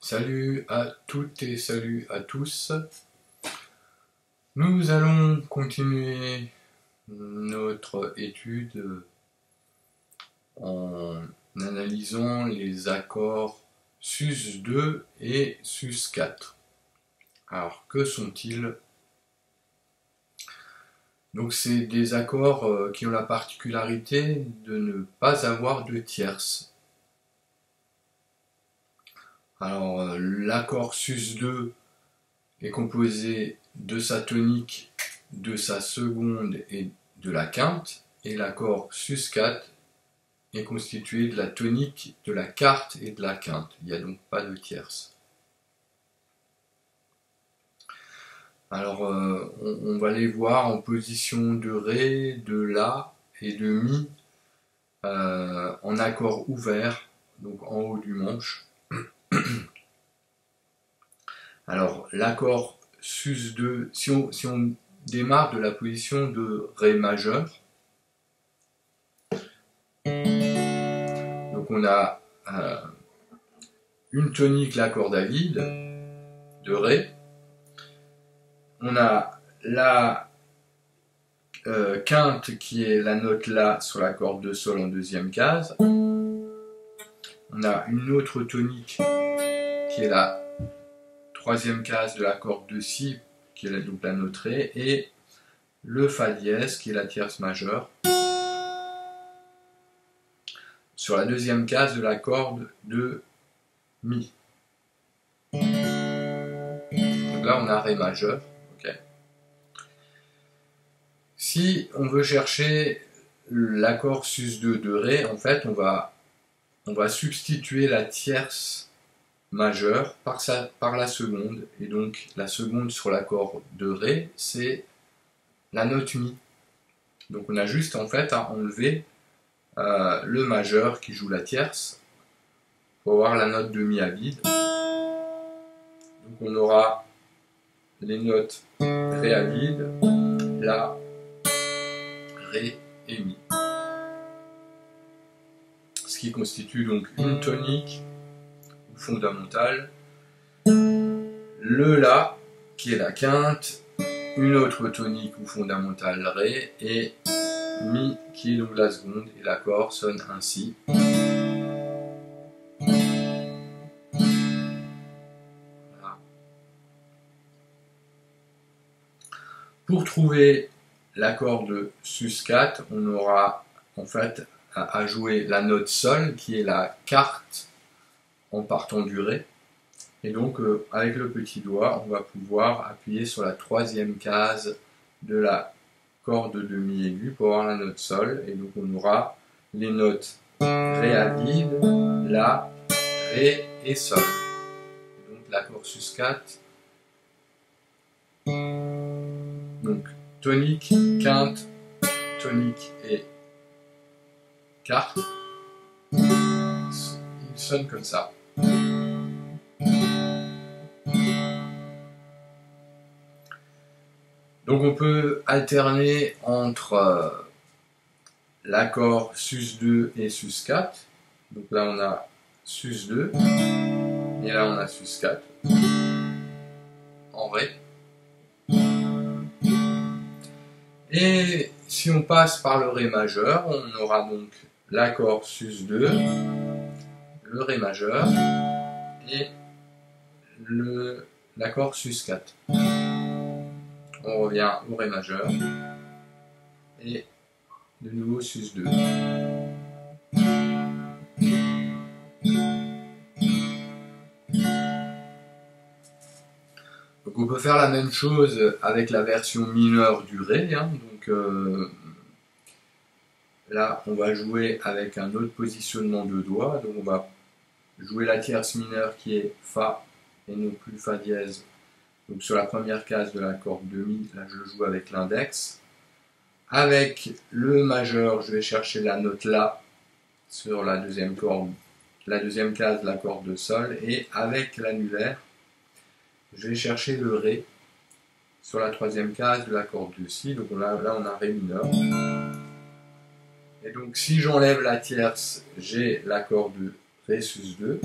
Salut à toutes et salut à tous. Nous allons continuer notre étude en analysant les accords sus2 et sus4. Alors, que sont-ils? Donc, c'est des accords qui ont la particularité de ne pas avoir de tierces. Alors, l'accord sus2 est composé de sa tonique, de sa seconde et de la quinte, et l'accord sus4 est constitué de la tonique, de la quarte et de la quinte. Il n'y a donc pas de tierce. Alors, on va les voir en position de Ré, de La et de Mi en accord ouvert, donc en haut du manche. Alors, l'accord sus2, si on démarre de la position de Ré majeur, donc on a une tonique, la corde à vide de Ré, on a la quinte qui est la note La sur la corde de Sol en deuxième case, on a une autre tonique qui est la troisième case de la corde de Si, qui est donc la note Ré, et le Fa dièse, qui est la tierce majeure, sur la deuxième case de la corde de Mi. Donc là, on a Ré majeur. Okay. Si on veut chercher l'accord sus2 de Ré, en fait, on va substituer la tierce majeure par la seconde, et donc la seconde sur l'accord de Ré, c'est la note Mi. Donc on a juste en fait à enlever le majeur qui joue la tierce pour avoir la note de Mi à vide. Donc on aura les notes Ré à vide, La, Ré et Mi. Ce qui constitue donc une tonique fondamentale, le La qui est la quinte, une autre tonique ou fondamentale Ré et Mi qui est donc la seconde, et l'accord sonne ainsi. Voilà. Pour trouver l'accord de sus4, on aura en fait à jouer la note Sol qui est la quarte en partant du Ré, et donc avec le petit doigt on va pouvoir appuyer sur la troisième case de la corde de Mi aiguë pour avoir la note Sol, et donc on aura les notes Ré à vide, La, Ré et Sol. Et donc l'accord sus4, donc tonique, quinte, tonique et quarte, il sonne comme ça. Donc on peut alterner entre l'accord sus2 et sus4. Donc là on a sus2 et là on a sus4 en Ré. Et si on passe par le Ré majeur, on aura donc l'accord sus2, le Ré majeur et l'accord sus4. On revient au Ré majeur et de nouveau sus2. Donc on peut faire la même chose avec la version mineure du Ré. Hein. Donc là on va jouer avec un autre positionnement de doigt. Donc on va jouer la tierce mineure qui est Fa et non plus Fa dièse. Donc sur la première case de la corde de Mi, là je joue avec l'index. Avec le majeur, je vais chercher la note La sur la deuxième case de la corde de Sol, et avec l'annulaire, je vais chercher le Ré sur la troisième case de la corde de Si. Donc là on a Ré mineur. Et donc si j'enlève la tierce, j'ai l'accord de Ré sus2.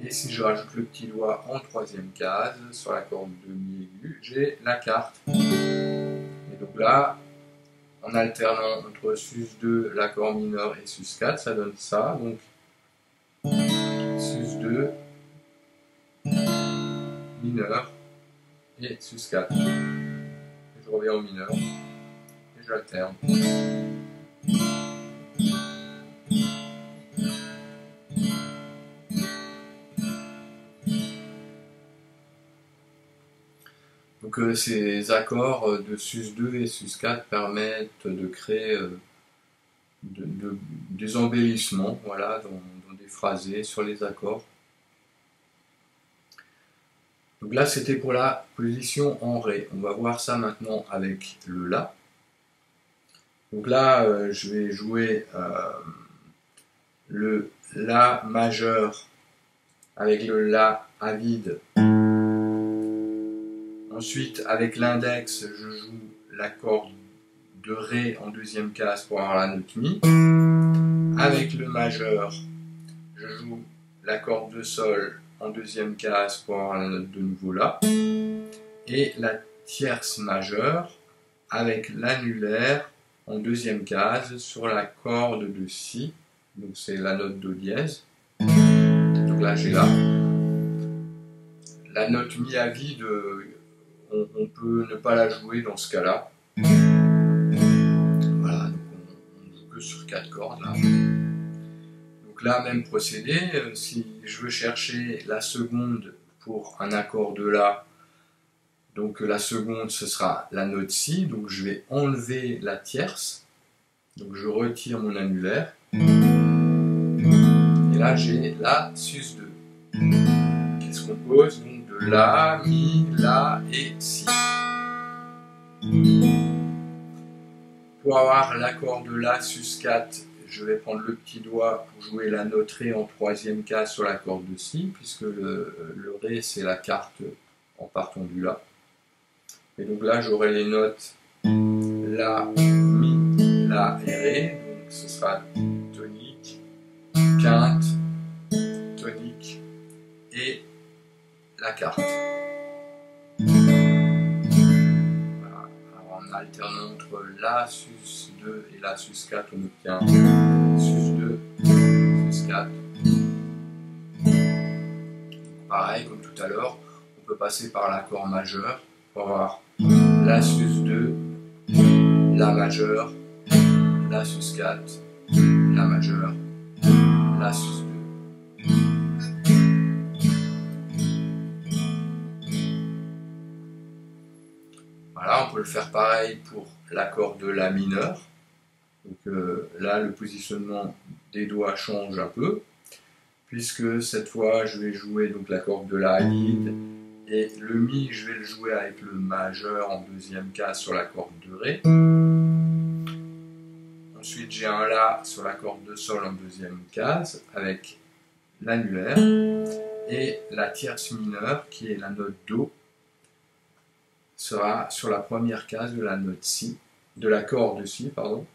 Et si je rajoute le petit doigt en troisième case, sur la corde de mi aigu, j'ai la carte. Et donc là, en alternant entre sus2, l'accord mineur et sus4, ça donne ça. Donc sus2, mineur et sus4. Et je reviens au mineur et j'alterne. Donc ces accords de sus2 et sus4 permettent de créer des embellissements, voilà, dans des phrasés sur les accords. Donc là c'était pour la position en ré. On va voir ça maintenant avec le la. Donc là je vais jouer le la majeur avec le la à vide. Ensuite, avec l'index, je joue l'accord de ré en deuxième case pour avoir la note mi. Avec le majeur, je joue l'accord de sol en deuxième case pour avoir la note de nouveau la. Et la tierce majeure avec l'annulaire en deuxième case sur la corde de si. Donc c'est la note do dièse. Donc là j'ai la note mi à vide. On peut ne pas la jouer dans ce cas-là. Voilà, donc on ne joue que sur 4 cordes là. Donc là, même procédé, si je veux chercher la seconde pour un accord de la, donc la seconde ce sera la note si, donc je vais enlever la tierce, donc je retire mon annulaire, et là j'ai la sus2, qui se compose donc de la, mi, la et si. Pour avoir l'accord de la sus4, je vais prendre le petit doigt pour jouer la note ré en troisième case sur la corde de si, puisque le ré c'est la carte en partant du la. Et donc là j'aurai les notes la, mi, la et ré, donc ce sera tonique, quinte, tonique et la carte. Voilà. Alors en alternant entre la sus2 et la sus4, on obtient sus2, sus4. Pareil, comme tout à l'heure, on peut passer par l'accord majeur pour avoir la sus2, la majeure, la sus4, la majeure, la sus2. Voilà, on peut le faire pareil pour l'accord de la mineur. Donc là, le positionnement des doigts change un peu, puisque cette fois, je vais jouer donc l'accord de la vide, et le mi, je vais le jouer avec le majeur en deuxième case sur la corde de ré. Ensuite, j'ai un la sur la corde de sol en deuxième case avec l'annulaire, et la tierce mineure, qui est la note do, sera sur la première case de la note si, de l'accord de si, pardon.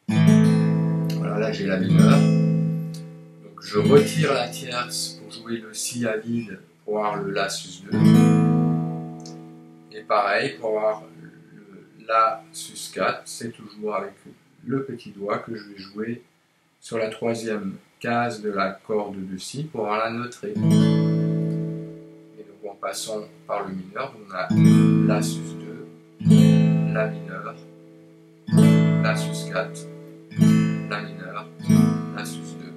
Voilà, là j'ai la mineure. Donc je retire la tierce pour jouer le si à vide pour avoir le la sus2. Et pareil, pour avoir le la sus4, c'est toujours avec le petit doigt que je vais jouer sur la troisième case de la corde de si pour avoir la note ré. Et donc en passant par le mineur, on a la sus2, la mineure, la sus4, la mineure, la sus2.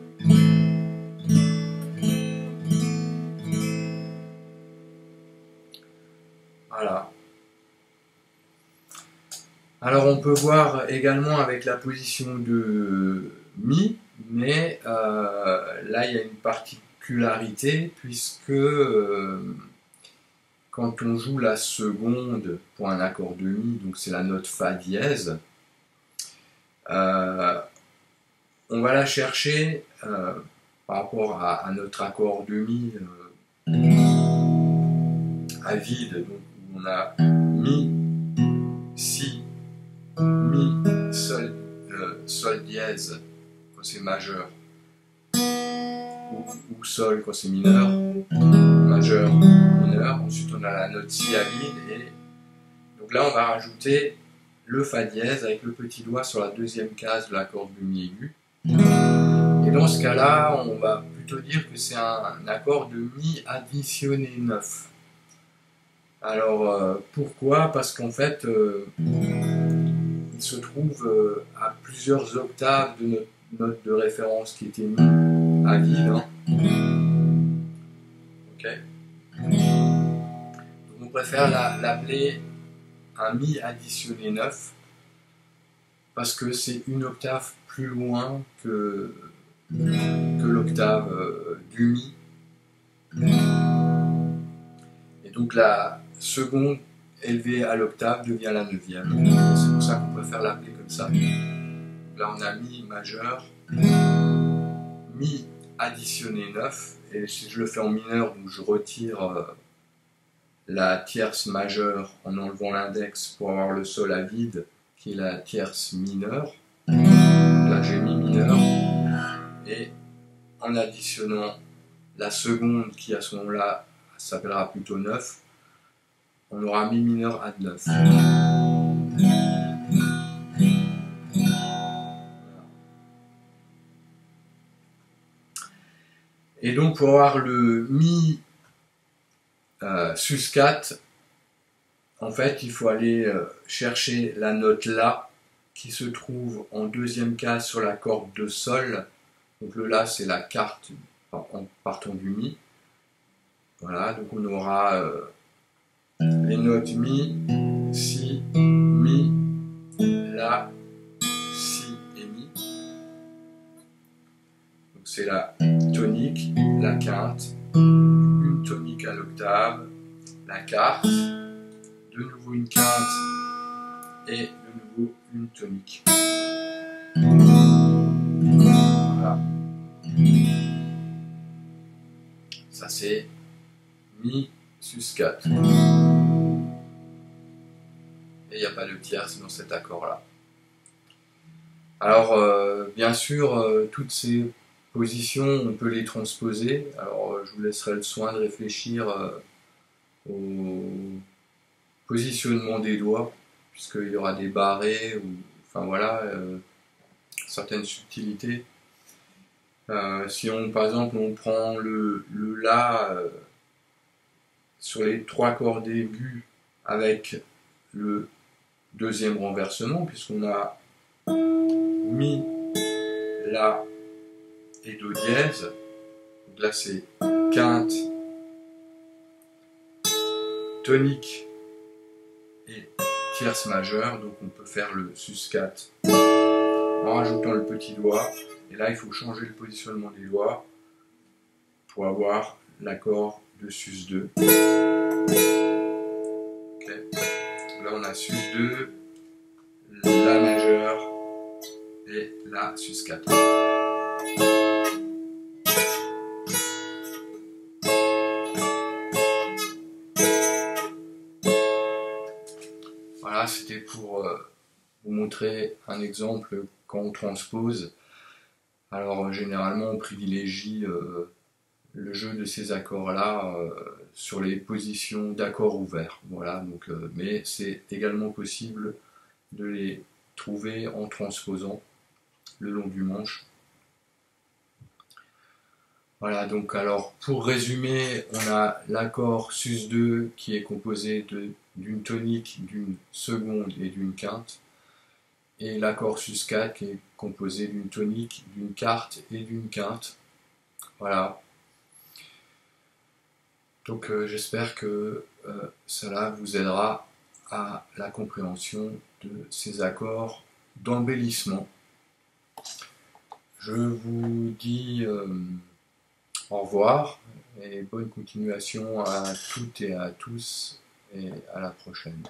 Voilà. Alors on peut voir également avec la position de mi, mais là il y a une particularité puisque quand on joue la seconde pour un accord de mi, donc c'est la note fa dièse, on va la chercher par rapport à notre accord de mi à vide, donc on a mi, si, mi, sol dièse quand c'est majeur, ou sol quand c'est mineur, majeur, mineur. Ensuite on a la note si à vide, et donc là on va rajouter le fa dièse avec le petit doigt sur la deuxième case de la corde de mi aigu. Et dans ce cas-là, on va plutôt dire que c'est un accord de mi additionné 9. Alors pourquoi? Parce qu'en fait il se trouve à plusieurs octaves de notre note de référence qui était mi à vide. Hein. Okay. Donc on préfère l'appeler un mi additionné 9 parce que c'est une octave plus loin que l'octave du mi. Et donc la seconde élevée à l'octave devient la neuvième. C'est pour ça qu'on préfère l'appeler comme ça. Là on a mi majeur, mi additionné 9, et si je le fais en mineur, donc je retire la tierce majeure en enlevant l'index pour avoir le sol à vide qui est la tierce mineure. Là j'ai mi mineur, et en additionnant la seconde qui à ce moment-là s'appellera plutôt 9, on aura mi mineur add 9. Et donc pour avoir le mi sus 4, en fait il faut aller chercher la note La qui se trouve en deuxième case sur la corde de Sol. Donc le La c'est la quarte en partant du Mi. Voilà, donc on aura les notes Mi, Si, Mi, La, Si et Mi. Donc c'est la tonique, la quinte, une tonique à l'octave, la quarte, de nouveau une quinte et de nouveau une tonique. Voilà. Ça c'est Mi sus 4. Et il n'y a pas de tierce dans cet accord-là. Alors, bien sûr, toutes ces positions, on peut les transposer. Alors, je vous laisserai le soin de réfléchir au positionnement des doigts, puisqu'il y aura des barrés, ou, enfin voilà, certaines subtilités. Si on, par exemple, on prend le La sur les trois cordes aiguës avec le deuxième renversement, puisqu'on a Mi, La et Do dièse. Donc là c'est quinte, tonique et tierce majeure. Donc on peut faire le sus 4 en rajoutant le petit doigt. Et là il faut changer le positionnement des doigts pour avoir l'accord de sus 2. Okay. Là on a sus 2, La majeure et La sus 4. Voilà, c'était pour vous montrer un exemple quand on transpose. Alors généralement on privilégie le jeu de ces accords-là sur les positions d'accords ouverts. Voilà, donc, mais c'est également possible de les trouver en transposant le long du manche. Voilà, donc alors pour résumer, on a l'accord sus 2 qui est composé d'une tonique, d'une seconde et d'une quinte, et l'accord sus 4 qui est composé d'une tonique, d'une quarte et d'une quinte. Voilà. Donc j'espère que cela vous aidera à la compréhension de ces accords d'embellissement. Je vous dis au revoir et bonne continuation à toutes et à tous, et à la prochaine.